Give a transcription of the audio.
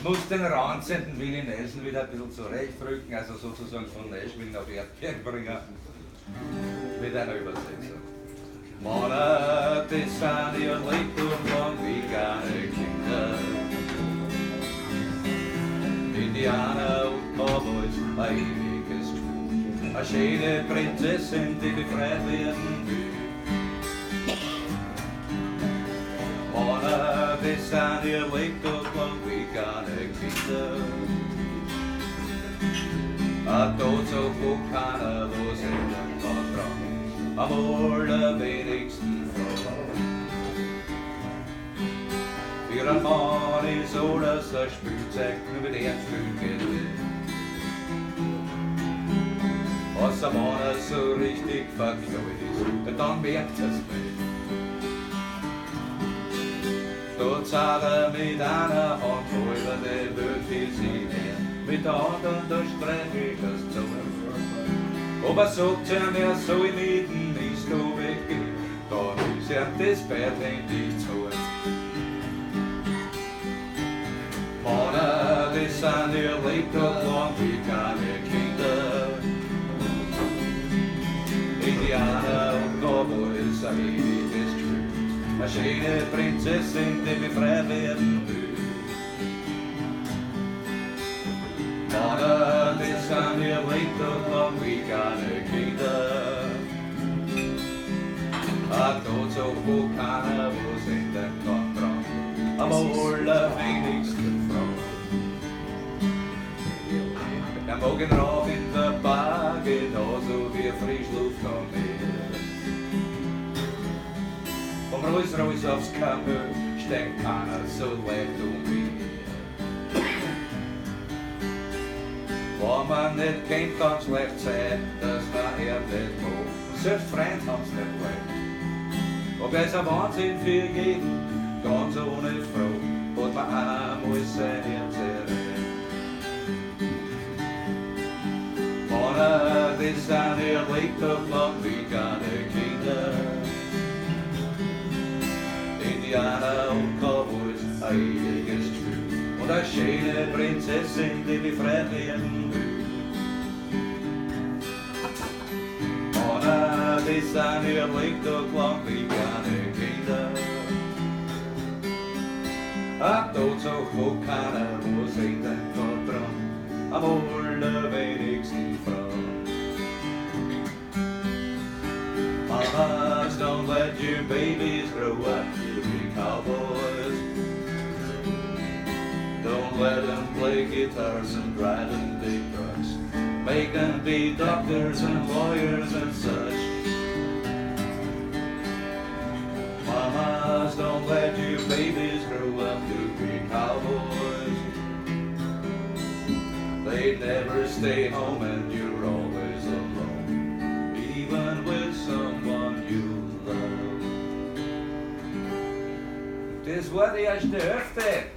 Muss den ranzenden Willi Nelson wieder ein bisschen zurechtrücken, also sozusagen von Nashville nach Erdberg bringen, mit einer Übersetzung. Monate sind ihr lebt und lang wie kleine Kinder. Indianer und Cowboys, ein ewiges Spiel. Eine schöne Prinzessin, die befreit werden will. Monate sind ihr lebt und lang wie kleine Kinder. Ein Tod, wo keiner los ändern kann, am allerwenigsten Frau. Für einen Mann ist alles ein Spielzeug, nur mit dem Spiel geht nicht. Was ein Mann so richtig verknallt ist, dann merkt es nicht. Dort zahlt er mit einer Hand über die Welt wie sie näher, mit der anderen da streich ich das Zunge. Aber sagt ihm, er soll mit dem Nisto weggehen, dann ist er das Bett endlich zu. Männer, die sind ihr lebt doch lang wie kleine Kinder. Indianer und Cowboys, ein ewiges Spiel. Eine schöne Prinzessin, die befreit werden will. Männer, die sind ihr lebt doch lang wie kleine Kinder. Ein Tod, so wo keiner was ändern kann dran, am allerwenigsten Frau. Der Morgenrauch in der Bar, genauso wie Frischluft am Meer. Vom Rolls-Royce aufs Kamel steigt keiner so leicht wie. Wenn man nicht kennt, dann schlecht sein, dass man er nicht mag. Selbst Freund haben's nicht leicht. Aber es ist ein Wahnsinn für jeden, ganz ohne Frau, hat man einmal sein Herz erreicht. Männer, die sind ihr lebt doch lang wie kleine Kinder. Indianer und Cowboys, ein ewiges Spiel. Und eine schöne Prinzessin, die befreit werden will. Männer, die sind ihr lebt doch lang wie kleine Kinder. Ein Tod, so wo keiner was ändern kann dran, am allerwenigsten Frau. Mamas, don't let your babies grow up to be cowboys. Don't let them play guitars and drive in big trucks. Make them be doctors and lawyers and such. Mamas, don't let your babies grow up to be cowboys. They never stay home and you're always alone, even with someone you love. Das war die erste Hälfte.